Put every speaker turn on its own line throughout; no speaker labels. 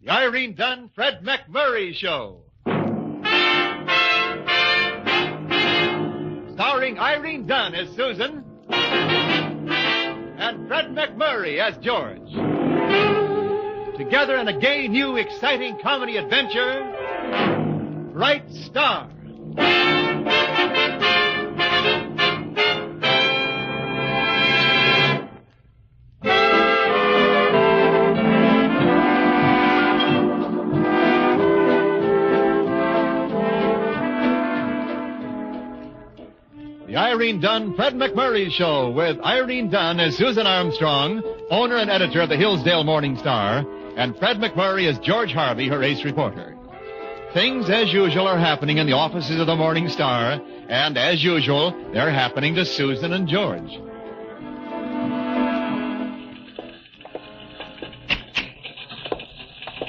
The Irene Dunn, Fred McMurray Show. Starring Irene Dunn as Susan and Fred McMurray as George. Together in a gay, new, exciting comedy adventure, Bright Star. The Irene Dunn, Fred McMurray Show with Irene Dunn as Susan Armstrong, owner and editor of the Hillsdale Morning Star, and Fred McMurray as George Harvey, her ace reporter. Things, as usual, are happening in the offices of the Morning Star, and as usual, they're happening to Susan and George.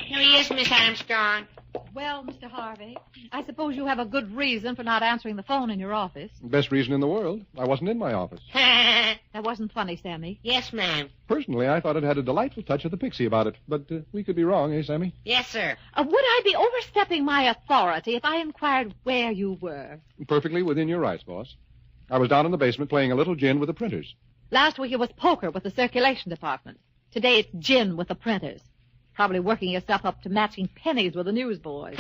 Here he is, Miss Armstrong.
Well, Mr. Harvey, I suppose you have a good reason for not answering the phone in your office.
Best reason in the world. I wasn't in my office.
That wasn't funny, Sammy.
Yes, ma'am.
Personally, I thought it had a delightful touch of the pixie about it. But we could be wrong, eh, Sammy?
Yes, sir.
Would I be overstepping my authority if I inquired where you were?
Perfectly within your rights, boss. I was down in the basement playing a little gin with the printers.
Last week it was poker with the circulation department. Today it's gin with the printers. Probably working yourself up to matching pennies with the newsboys.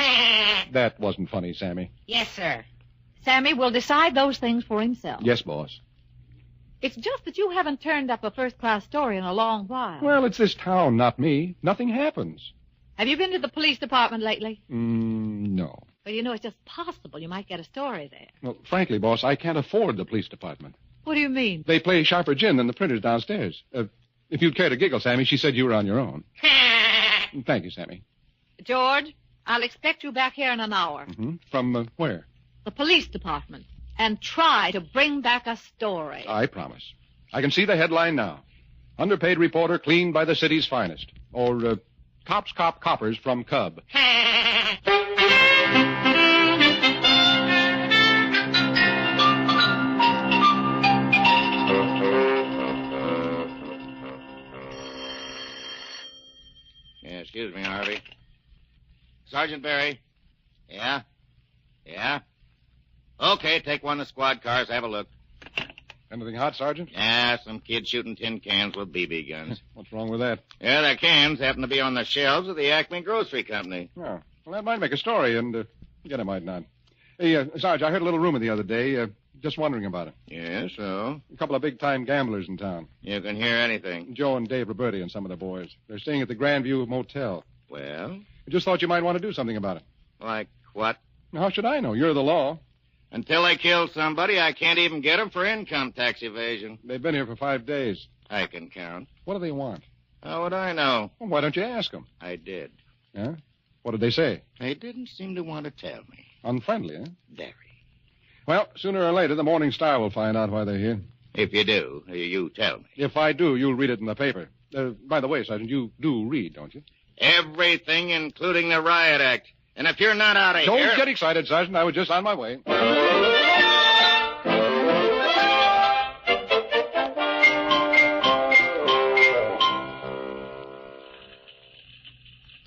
That wasn't funny, Sammy.
Yes, sir.
Sammy will decide those things for himself.
Yes, boss.
It's just that you haven't turned up a first-class story in a long while.
Well, it's this town, not me. Nothing happens.
Have you been to the police department lately?
No.
Well, you know, it's just possible you might get a story there.
Well, frankly, boss, I can't afford the police department.
What do you mean?
They play sharper gin than the printers downstairs. If you'd care to giggle, Sammy, she said you were on your own. Thank you, Sammy.
George, I'll expect you back here in an hour.
Mm-hmm. From where?
The police department. And try to bring back a story.
I promise. I can see the headline now. Underpaid reporter cleaned by the city's finest. Or, Cops Cop Coppers from Cub.
Excuse me, Harvey. Sergeant Barry. Yeah? Yeah? Okay, take one of the squad cars, have a look.
Anything hot, Sergeant?
Yeah, some kid shooting tin cans with BB guns.
What's wrong with that?
Yeah, the cans happen to be on the shelves of the Acme Grocery Company.
Oh, well, that might make a story, and again, it might not. Hey, Sarge, I heard a little rumor the other day. Just wondering about it.
Yeah, so?
A couple of big-time gamblers in town.
You can hear anything.
Joe and Dave Roberti and some of the boys. They're staying at the Grandview Motel.
Well?
I just thought you might want to do something about it.
Like what?
How should I know? You're the law.
Until they kill somebody, I can't even get them for income tax evasion.
They've been here for 5 days.
I can count.
What do they want?
How would I know?
Well, why don't you ask them?
I did.
Yeah? What did they say?
They didn't seem to want to tell me.
Unfriendly, eh?
Very.
Well, sooner or later, the Morning Star will find out why they're here.
If you do, you tell me.
If I do, you'll read it in the paper. By the way, Sergeant, you do read, don't you?
Everything, including the Riot Act. And if you're not out of here...
Don't get excited, Sergeant. I was just on my way.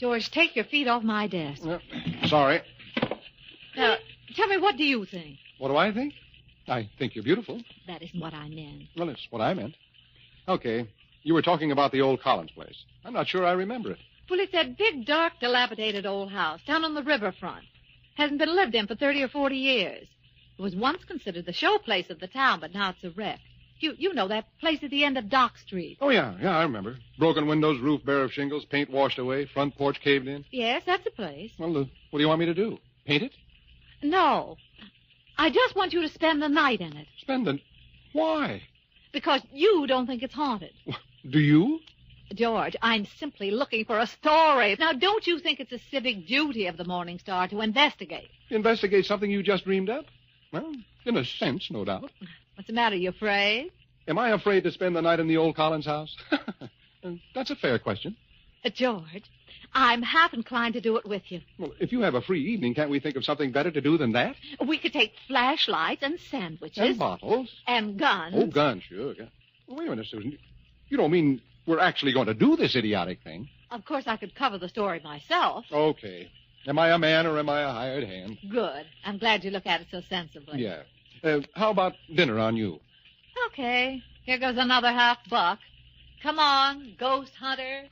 George, take your feet off my desk.
Sorry.
Now, tell me, what do you think?
What do I think? I think you're beautiful.
That isn't what I meant.
Well, it's what I meant. Okay. You were talking about the old Collins place. I'm not sure I remember it.
Well, it's that big, dark, dilapidated old house down on the riverfront. Hasn't been lived in for 30 or 40 years. It was once considered the showplace of the town, but now it's a wreck. You know that place at the end of Dock Street.
Oh, yeah, I remember. Broken windows, roof bare of shingles, paint washed away, front porch caved in.
Yes, that's the place.
Well, what do you want me to do? Paint it?
No. I just want you to spend the night in it.
Spend the... Why?
Because you don't think it's haunted.
Do you?
George, I'm simply looking for a story. Now, don't you think it's a civic duty of the Morning Star to investigate?
Investigate something you just dreamed up? Well, in a sense, no doubt.
What's the matter? You afraid?
Am I afraid to spend the night in the old Collins house? That's a fair question.
George, I'm half inclined to do it with you.
Well, if you have a free evening, can't we think of something better to do than that?
We could take flashlights and sandwiches.
And bottles.
And guns.
Oh, guns, sure. Yeah. Well, wait a minute, Susan. You don't mean we're actually going to do this idiotic thing?
Of course, I could cover the story myself.
Okay. Am I a man or am I a hired hand?
Good. I'm glad you look at it so sensibly.
Yeah. How about dinner on you?
Okay. Here goes another $50. Come on, ghost hunter.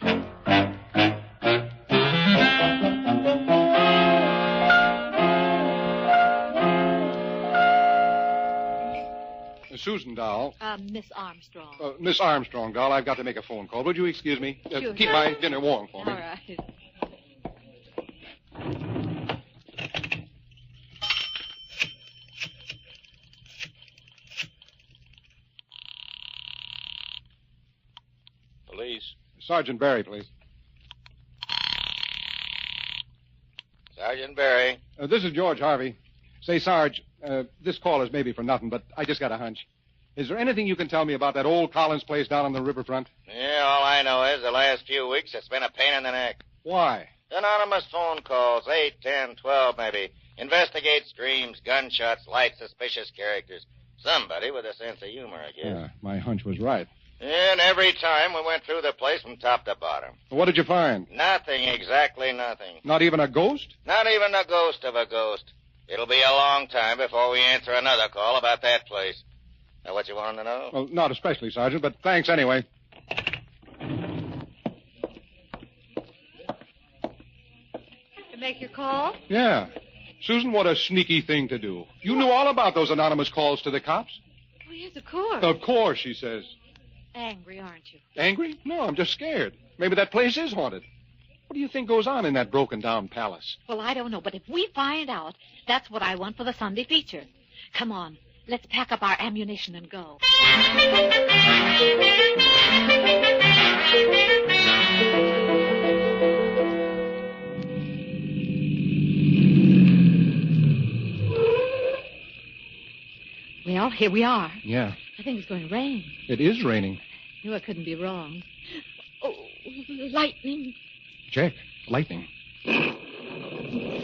Susan, doll.
Miss Armstrong.
Miss Armstrong, doll, I've got to make a phone call. Would you excuse me?
Sure.
Keep my dinner warm for me.
All right.
Police.
Sergeant Barry, please.
Sergeant Barry.
This is George Harvey. Say, Sarge, this call is maybe for nothing, but I just got a hunch. Is there anything you can tell me about that old Collins place down on the riverfront?
Yeah, all I know is the last few weeks it's been a pain in the neck.
Why?
Anonymous phone calls, 8, 10, 12 maybe. Investigate screams, gunshots, light suspicious characters. Somebody with a sense of humor, I guess.
Yeah, my hunch was right.
And every time we went through the place from top to bottom.
What did you find?
Nothing, exactly nothing.
Not even a ghost?
Not even a ghost of a ghost. It'll be a long time before we answer another call about that place. Now, what you wanted to know?
Well, not especially, Sergeant, but thanks anyway.
To make your call?
Yeah. Susan, what a sneaky thing to do. You knew all about those anonymous calls to the cops.
Oh, yes, of course.
Of course, she says.
Angry, aren't you?
Angry? No, I'm just scared. Maybe that place is haunted. What do you think goes on in that broken-down palace?
Well, I don't know, but if we find out, that's what I want for the Sunday feature. Come on, let's pack up our ammunition and go. Well, here we are.
Yeah,
I think it's going to rain.
it is raining.
No, it couldn't be wrong. Oh, lightning,
Check. Lightning.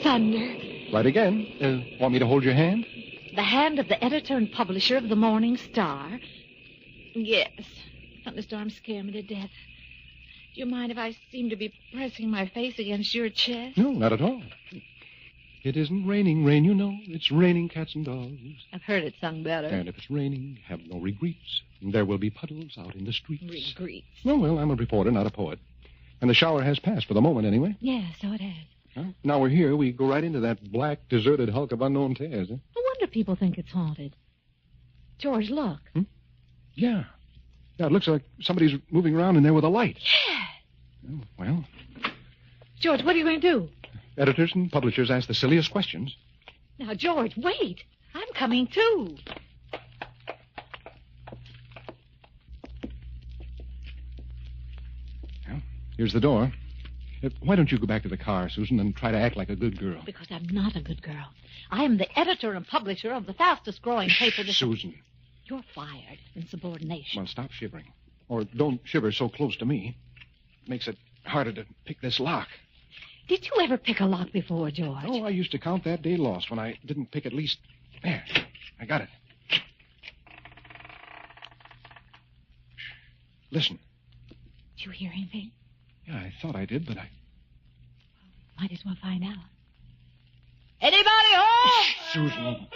thunder.
Right again. Want me to hold your hand?
The hand of the editor and publisher of the Morning Star. Yes. Thunderstorms scare me to death. Do you mind if I seem to be pressing my face against your chest?
No, not at all. It isn't raining rain, you know. It's raining cats and dogs.
I've heard it sung better.
And if it's raining, have no regrets. There will be puddles out in the streets.
Regrets.
Oh, well, I'm a reporter, not a poet. And the shower has passed for the moment, anyway.
Yeah, so it has.
Huh? Now we're here, we go right into that black, deserted hulk of unknown tears. Huh?
No wonder people think it's haunted. George, look.
Yeah. Yeah, it looks like somebody's moving around in there with a light.
Yeah.
Oh, well,
George, what are you going to do?
editors and publishers ask the silliest questions.
Now, George, wait. I'm coming, too.
Well, here's the door. Why don't you go back to the car, Susan, and try to act like a good girl?
Because I'm not a good girl. I am the editor and publisher of the fastest-growing paper.
Susan.
You're fired in subordination.
Well, stop shivering. Or don't shiver so close to me. It makes it harder to pick this lock.
Did you ever pick a lock before, George?
Oh, I used to count that day lost when I didn't pick at least... There, I got it. Listen.
Did you hear anything?
Yeah, I thought I did, but I...
Might as well find out. Anybody home?
Susan.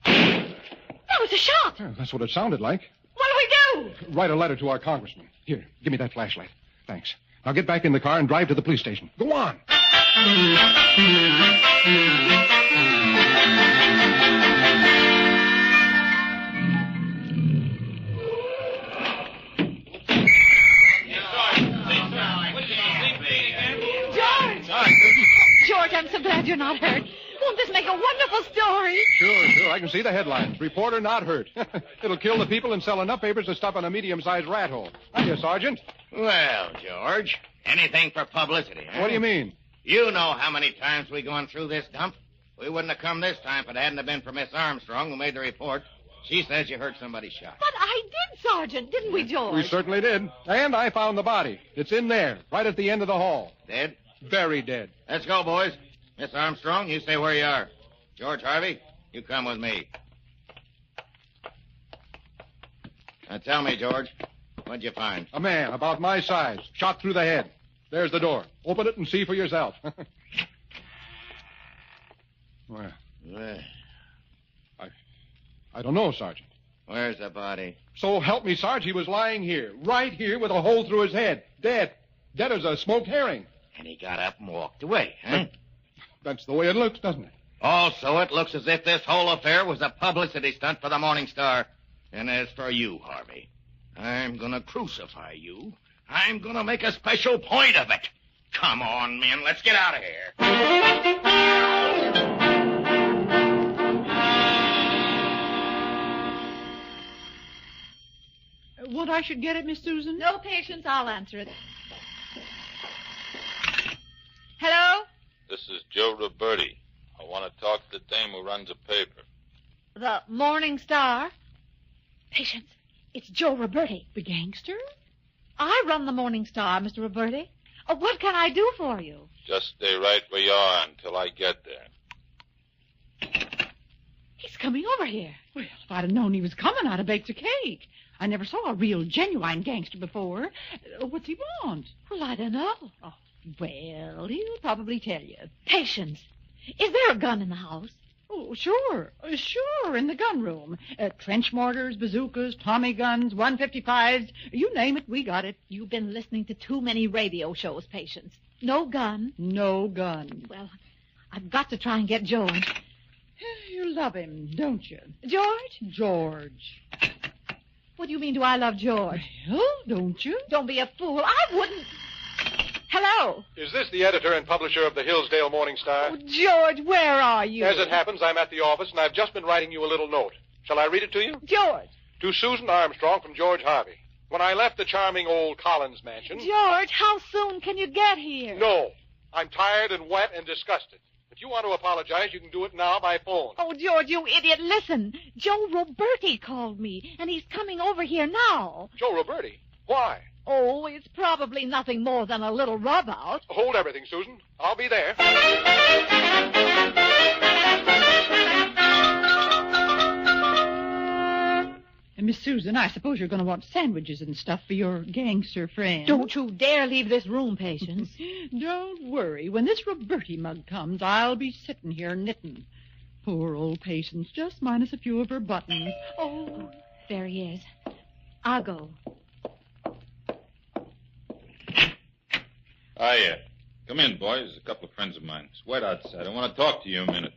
That was a shot.
Yeah, that's what it sounded like.
What do we do?
Write a letter to our congressman. Here, give me that flashlight. Thanks. Now get back in the car and drive to the police station. Go on.
George, I'm so glad you're not hurt. Won't this make a wonderful story?
Sure. I can see the headlines. Reporter not hurt. It'll kill the people and sell enough papers to stuff in a medium-sized rat hole. Hiya, Sergeant.
Well, George, anything for publicity, huh?
What do you mean?
You know how many times we've gone through this dump. We wouldn't have come this time if it hadn't have been for Miss Armstrong, who made the report. She says you heard somebody shot.
But I did, Sergeant, didn't we, George?
We certainly did. And I found the body. It's in there, right at the end of the hall.
Dead?
Very dead.
Let's go, boys. Miss Armstrong, you stay where you are. George Harvey, you come with me. Now tell me, George, what'd you find?
A man about my size, shot through the head. There's the door. Open it and see for yourself. Well,
Where-
I don't know, Sergeant.
Where's the body?
So help me, Sarge, he was lying here, right here, with a hole through his head. Dead. Dead as a smoked herring.
And he got up and walked away, huh?
That's the way it looks, doesn't it?
Also, it looks as if this whole affair was a publicity stunt for the Morning Star. And as for you, Harvey, I'm gonna crucify you. I'm gonna make a special point of it. Come on, men, let's get out of here.
What I should get it, Miss Susan?
No, Patience, I'll answer it. Hello?
This is Joe Roberti. I want to talk to the dame who runs a paper.
The Morning Star? Patience, it's Joe Roberti.
The gangster?
I run the Morning Star, Mr. Roberti. What can I do for you?
Just stay right where you are until I get there.
He's coming over here. Well, if I'd have known he was coming, I'd have baked a cake. I never saw a real, genuine gangster before. What's he want?
Well, I don't know.
Oh, well, he'll probably tell you.
Patience, is there a gun in the house?
Oh, sure. Sure, in the gun room. Trench mortars, bazookas, Tommy guns, 155s. You name it, we got it.
You've been listening to too many radio shows, Patience. No gun.
No gun.
Well, I've got to try and get George.
You love him, don't you?
George?
George.
What do you mean, do I love George?
Well, don't you?
Don't be a fool. I wouldn't. Hello?
Is this the editor and publisher of the Hillsdale Morning Star?
Oh, George, where are you?
As it happens, I'm at the office, and I've just been writing you a little note. Shall I read it to you?
George.
To Susan Armstrong from George Harvey. When I left the charming old Collins mansion...
George, how soon can you get here?
No. I'm tired and wet and disgusted. If you want to apologize, you can do it now by phone.
Oh, George, you idiot, listen. Joe Roberti called me, and he's coming over here now.
Joe Roberti? Why?
Oh, it's probably nothing more than a little rub-out.
Hold everything, Susan. I'll be there.
And Miss Susan, I suppose you're going to want sandwiches and stuff for your gangster friend.
Don't you dare leave this room, Patience.
Don't worry. When this Roberti mug comes, I'll be sitting here knitting. Poor old Patience, just minus a few of her buttons.
Oh, there he is. I'll go.
Hiya. Come in, boys. There's a couple of friends of mine. It's wet outside. I want to talk to you a minute.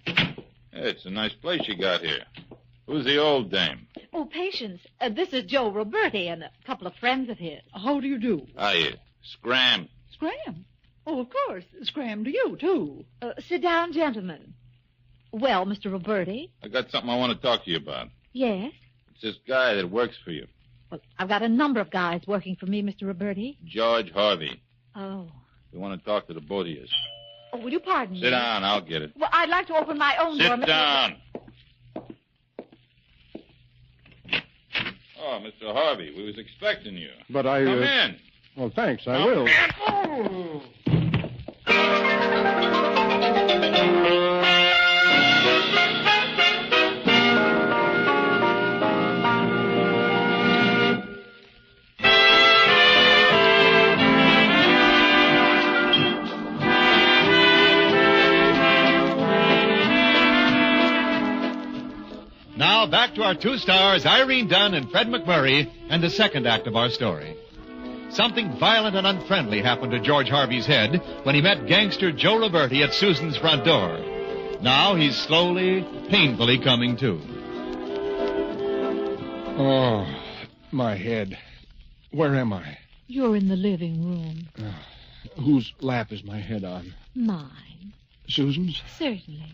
Hey, it's a nice place you got here. Who's the old dame?
Oh, Patience, this is Joe Roberti and a couple of friends of his.
How do you do?
Hiya. Scram.
Scram. Oh, of course. Scram to you, too.
Sit down, gentlemen. Well, Mr. Roberti?
I got something I want to talk to you about.
Yes?
It's this guy that works for you.
Well, I've got a number of guys working for me, Mr. Roberti.
George Harvey.
Oh.
We want to talk to the both of you.
Oh, will you pardon me?
Sit down. I'll get it.
Well, I'd like to open my own door.
Sit down. Oh, Mr. Harvey, we was expecting you.
But I...
Come in.
Well, thanks. I
Come
will.
in.
Now, back to our two stars, Irene Dunn and Fred McMurray, and the second act of our story. Something violent and unfriendly happened to George Harvey's head when he met gangster Joe Roberti at Susan's front door. Now he's slowly, painfully coming to.
Oh, my head. Where am I?
You're in the living room.
Whose lap is my head on?
Mine.
Susan's?
Certainly.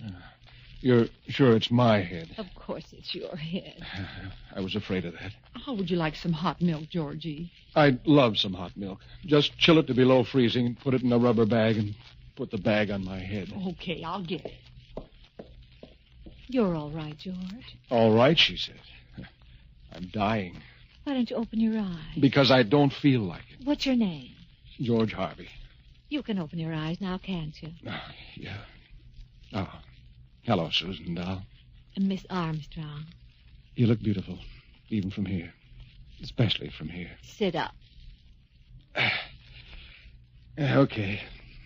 You're sure it's my head?
Of course it's your head.
I was afraid of that.
How would you like some hot milk, Georgie?
I'd love some hot milk. Just chill it to below freezing, put it in a rubber bag, and put the bag on my head.
Okay, I'll get it.
You're all right, George.
All right, she said. I'm dying.
Why don't you open your eyes?
Because I don't feel like it.
What's your name?
George Harvey.
You can open your eyes now, can't you?
Yeah. Oh. Hello, Susan, doll.
Miss Armstrong.
You look beautiful, even from here. Especially from here.
Sit up.
Okay,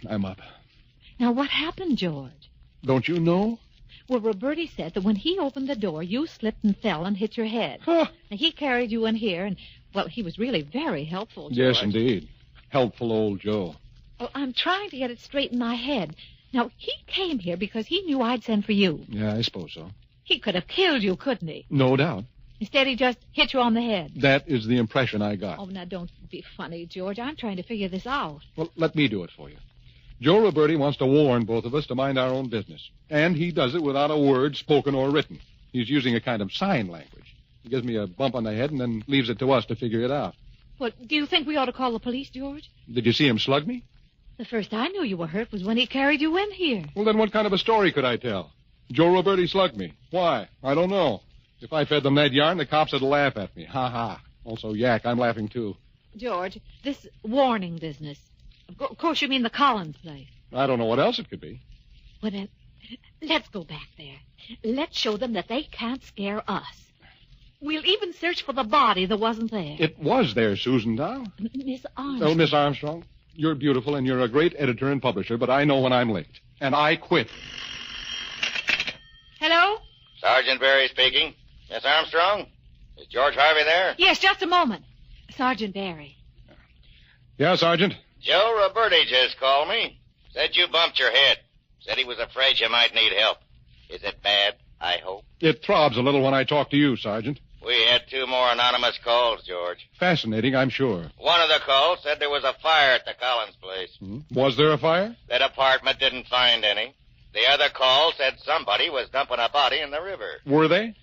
I'm up.
Now, what happened, George?
Don't you know?
Well, Roberti said that when he opened the door, you slipped and fell and hit your head.
Huh.
And he carried you in here, and, well, he was really very helpful, George.
Yes, indeed. Helpful old Joe.
Well, I'm trying to get it straight in my head. Now, he came here because he knew I'd send for you.
Yeah, I suppose so.
He could have killed you, couldn't he?
No doubt.
Instead, he just hit you on the head.
That is the impression I got.
Oh, now, don't be funny, George. I'm trying to figure this out.
Well, let me do it for you. Joe Roberti wants to warn both of us to mind our own business. And he does it without a word spoken or written. He's using a kind of sign language. He gives me a bump on the head and then leaves it to us to figure it out.
Well, do you think we ought to call the police, George?
Did you see him slug me?
The first I knew you were hurt was when he carried you in here.
Well, then what kind of a story could I tell? Joe Roberti slugged me. Why? I don't know. If I fed them that yarn, the cops would laugh at me. Ha ha. Also, yak, I'm laughing too.
George, this warning business. Of course you mean the Collins place.
I don't know what else it could be.
Well, then, let's go back there. Let's show them that they can't scare us. We'll even search for the body that wasn't there.
It was there, Susan Dow.
Miss Armstrong.
Oh, Miss Armstrong, you're beautiful and you're a great editor and publisher, but I know when I'm late. And I quit.
Hello?
Sergeant Barry speaking. Miss Armstrong? Is George Harvey there?
Yes, just a moment. Sergeant Barry.
Yeah, Sergeant?
Joe Roberti just called me. Said you bumped your head. Said he was afraid you might need help. Is it bad, I hope?
It throbs a little when I talk to you, Sergeant.
We had 2 more anonymous calls, George.
Fascinating, I'm sure.
One of the calls said there was a fire at the Collins place.
Was there a fire?
The department didn't find any. The other call said somebody was dumping a body in the river.
Were they?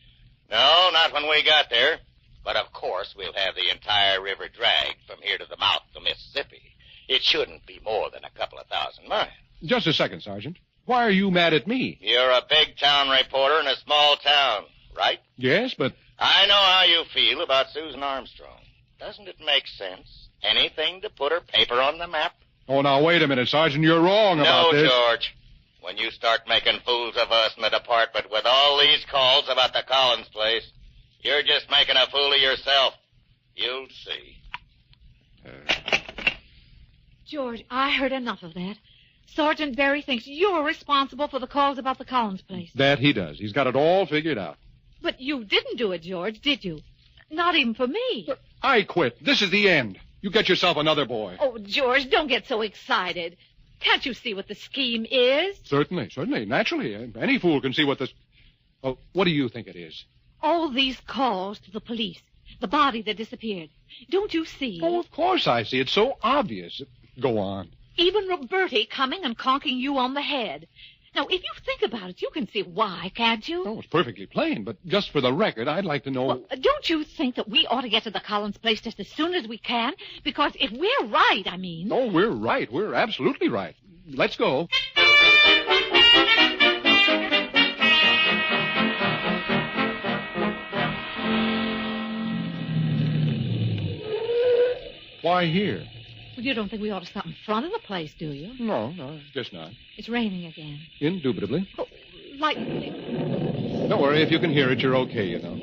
No, not when we got there. But of course we'll have the entire river dragged from here to the mouth of the Mississippi. It shouldn't be more than a couple of 1,000 miles.
Just a second, Sergeant. Why are you mad at me?
You're a big town reporter in a small town, right?
Yes, but...
I know how you feel about Susan Armstrong. Doesn't it make sense? Anything to put her paper on the map?
Oh, now, wait a minute, Sergeant. You're wrong about this.
No, George. When you start making fools of us in the department with all these calls about the Collins place, you're just making a fool of yourself. You'll see.
George, I heard enough of that. Sergeant Barry thinks you're responsible for the calls about the Collins place.
That he does. He's got it all figured out.
But you didn't do it, George, did you? Not even for me.
But I quit. This is the end. You get yourself another boy.
Oh, George, don't get so excited. Can't you see what the scheme is?
Certainly. Naturally. Any fool can see what this... Well, what do you think it is?
All these calls to the police. The body that disappeared. Don't you see?
Oh, of course I see. It's so obvious. Go on.
Even Roberti coming and conking you on the head. Now, if you think about it, you can see why, can't you?
Oh, it's perfectly plain, but just for the record, I'd like to know...
Well, don't you think that we ought to get to the Collins place just as soon as we can? Because if we're right, I mean...
Oh, we're right. We're absolutely right. Let's go. Why here?
Well, you don't think we ought to stop in front of the place, do you?
No, just not.
It's raining again.
Indubitably.
Oh, lightning.
Don't worry. If you can hear it, you're okay, you know.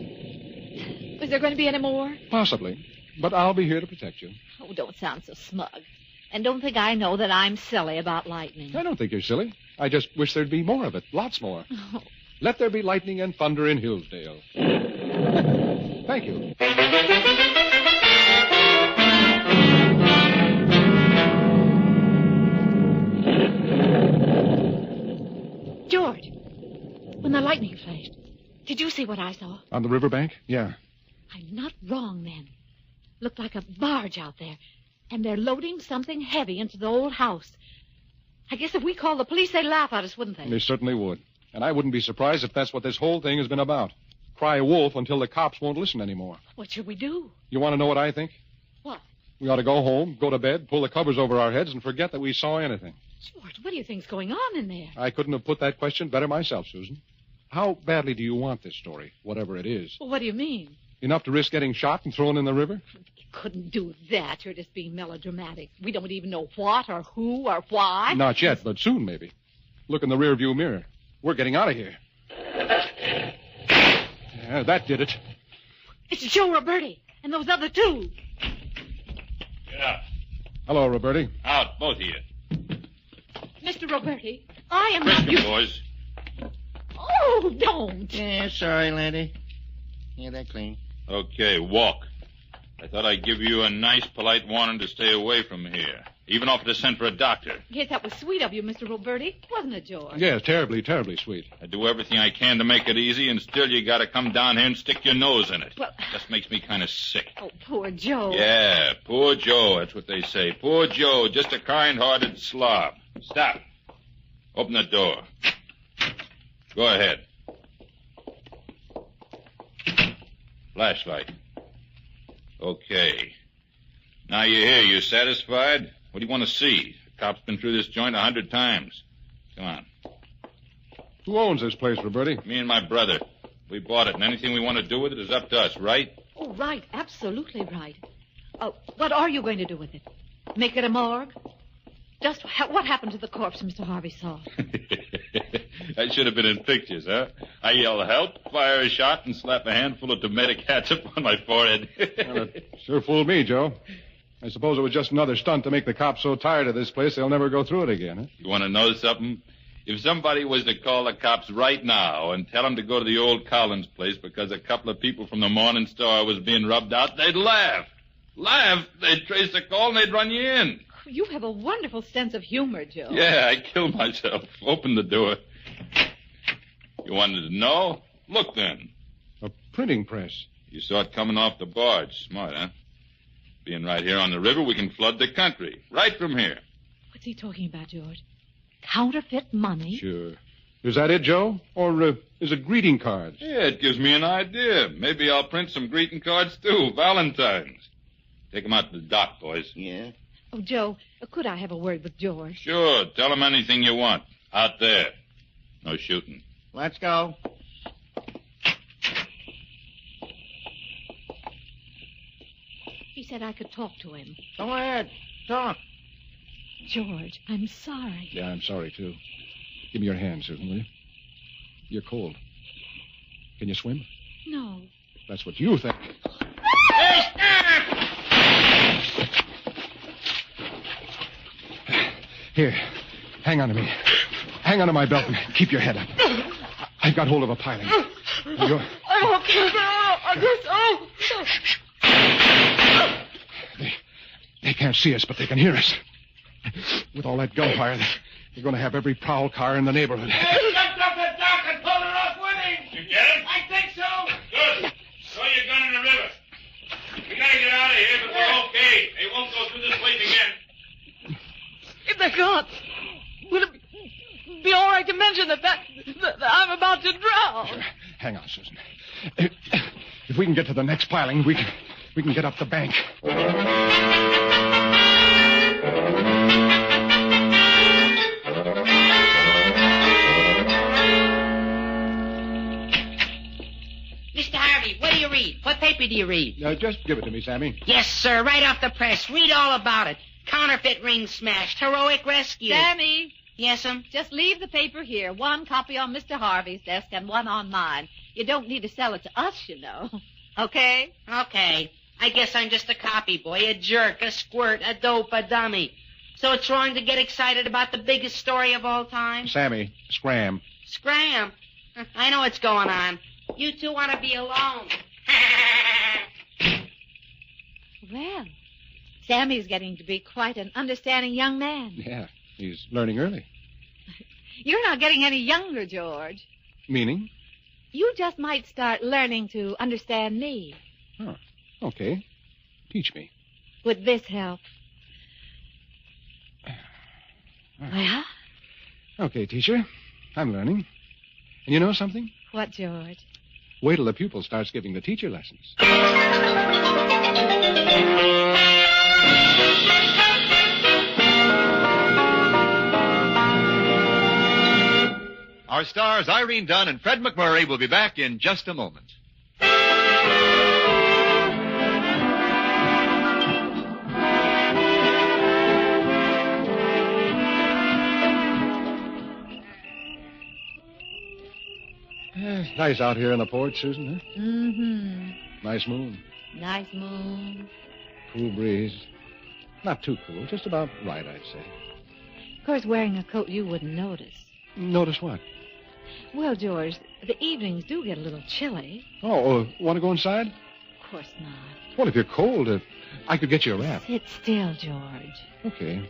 Is there going to be any more?
Possibly. But I'll be here to protect you.
Oh, don't sound so smug. And don't think I know that I'm silly about lightning.
I don't think you're silly. I just wish there'd be more of it. Lots more.
Oh.
Let there be lightning and thunder in Hillsdale. Thank you.
George, when the lightning flashed, did you see what I saw?
On the riverbank? Yeah.
I'm not wrong, then. Looked like a barge out there, and they're loading something heavy into the old house. I guess if we called the police, they'd laugh at us, wouldn't they?
They certainly would. And I wouldn't be surprised if that's what this whole thing has been about. Cry wolf until the cops won't listen anymore.
What should we do?
You want to know what I think?
What?
We ought to go home, go to bed, pull the covers over our heads, and forget that we saw anything.
George, what do you think's going on in there?
I couldn't have put that question better myself, Susan. How badly do you want this story, whatever it is?
Well, what do you mean?
Enough to risk getting shot and thrown in the river?
You couldn't do that. You're just being melodramatic. We don't even know what or who or why.
Not yet, but soon, maybe. Look in the rearview mirror. We're getting out of here. Yeah, that did it.
It's Joe Roberti and those other two.
Yeah.
Hello, Roberti.
Out, both of you.
Mr. Roberti, I am
Frisk
not...
'em, boys.
Oh, don't.
Yeah, sorry, lady. Yeah, they're clean.
Okay, walk. I thought I'd give you a nice, polite warning to stay away from here. Even offered to send for a doctor.
Yes, that was sweet of you, Mr. Roberti. Wasn't it, George?
Yes, terribly, terribly sweet.
I do everything I can to make it easy, and still you gotta come down here and stick your nose in it.
Well-
Just makes me kind of sick.
Oh, poor Joe.
Yeah, poor Joe, that's what they say. Poor Joe, just a kind-hearted slob. Stop. Open the door. Go ahead. Flashlight. Okay. Now you're here. You satisfied? What do you want to see? The cop's been through this joint 100 times. Come on.
Who owns this place, Roberti?
Me and my brother. We bought it, and anything we want to do with it is up to us, right?
Oh, right. Absolutely right. What are you going to do with it? Make it a morgue? Just what happened to the corpse Mr. Harvey saw?
That should have been in pictures, huh? I yell help, fire a shot, and slap a handful of tomato ketchup on my forehead.
Well, it sure fooled me, Joe. I suppose it was just another stunt to make the cops so tired of this place they'll never go through it again, huh?
You want to know something? If somebody was to call the cops right now and tell them to go to the old Collins place because a couple of people from the Morning Star was being rubbed out, they'd laugh. Laugh? They'd trace the call and they'd run you in.
You have a wonderful sense of humor, Joe.
Yeah, I killed myself. Open the door. You wanted to know? Look then.
A printing press.
You saw it coming off the barge. Smart, huh? Being right here on the river, we can flood the country. Right from here.
What's he talking about, George? Counterfeit money?
Sure. Is that it, Joe? Or is it greeting cards?
Yeah, it gives me an idea. Maybe I'll print some greeting cards, too. Valentine's. Take 'em out to the dock, boys.
Yeah?
Oh, Joe, could I have a word with George?
Sure. Tell him anything you want. Out there. No shooting.
Let's go.
He said I could talk to him.
Go ahead. Talk.
George, I'm sorry.
Yeah, I'm sorry, too. Give me your hand, Susan, will you? You're cold. Can you swim?
No.
That's what you think.
Hey, stop!
Here, hang on to me. Hang on to my belt and keep your head up. I've got hold of a piling. You're...
I'm okay, but I guess
They can't see us, but they can hear us. With all that gunfire, they're going to have every prowl car in the neighborhood.
Hey, jumped up the dock and pulled it off with him.
You get it?
I think so.
Good. Throw your gun in the river. We gotta get out of here, but we're okay. They won't go through this place again.
If they can't, will it be all right to mention that I'm about to drown?
Sure. Hang on, Susan. If we can get to the next piling, we can get up the bank.
Mr. Harvey, what do you read? What paper do you read?
Just give it to me, Sammy.
Yes, sir, right off the press. Read all about it. Counterfeit ring smashed. Heroic rescue.
Sammy,
Yes'm.
just leave the paper here. One copy on Mr. Harvey's desk and one on mine. You don't need to sell it to us, you know. Okay?
Okay. I guess I'm just a copy boy, a jerk, a squirt, a dope, a dummy. So it's wrong to get excited about the biggest story of all time?
Sammy, scram.
Scram. I know what's going on. You two want to be alone.
Well, Sammy's getting to be quite an understanding young man.
Yeah, he's learning early.
You're not getting any younger, George.
Meaning?
You just might start learning to understand me.
Oh, okay. Teach me.
Would this help? Well,
Okay, teacher. I'm learning. And you know something?
what, George?
Wait till the pupil starts giving the teacher lessons.
Our stars Irene Dunn and Fred McMurray will be back in just a moment.
Nice out here on the porch, Susan, huh?
Mm-hmm.
Nice moon.
Nice moon.
Cool breeze. Not too cool. Just about right, I'd say.
Of course, wearing a coat you wouldn't notice.
Notice what?
Well, George, the evenings do get a little chilly.
Oh, want to go inside?
Of course not.
Well, if you're cold, I could get you a wrap.
Sit still, George.
Okay.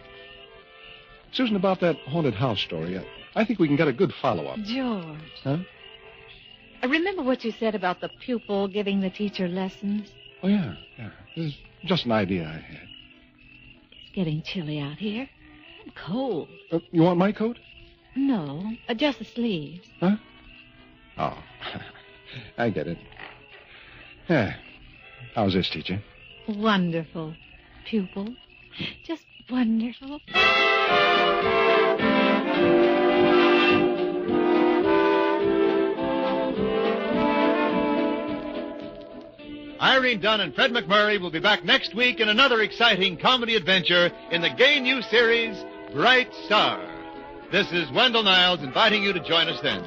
Susan, about that haunted house story, I think we can get a good follow-up.
George.
Huh?
Remember what you said about the pupil giving the teacher lessons?
Oh, yeah. It's just an idea I had.
It's getting chilly out here. I'm cold.
You want my coat?
No, just the sleeves.
Huh? Oh, I get it. Yeah. How's this, teacher?
Wonderful. Pupil. Just wonderful.
Irene Dunn and Fred McMurray will be back next week in another exciting comedy adventure in the gay new series, Bright Star. This is Wendell Niles inviting you to join us then.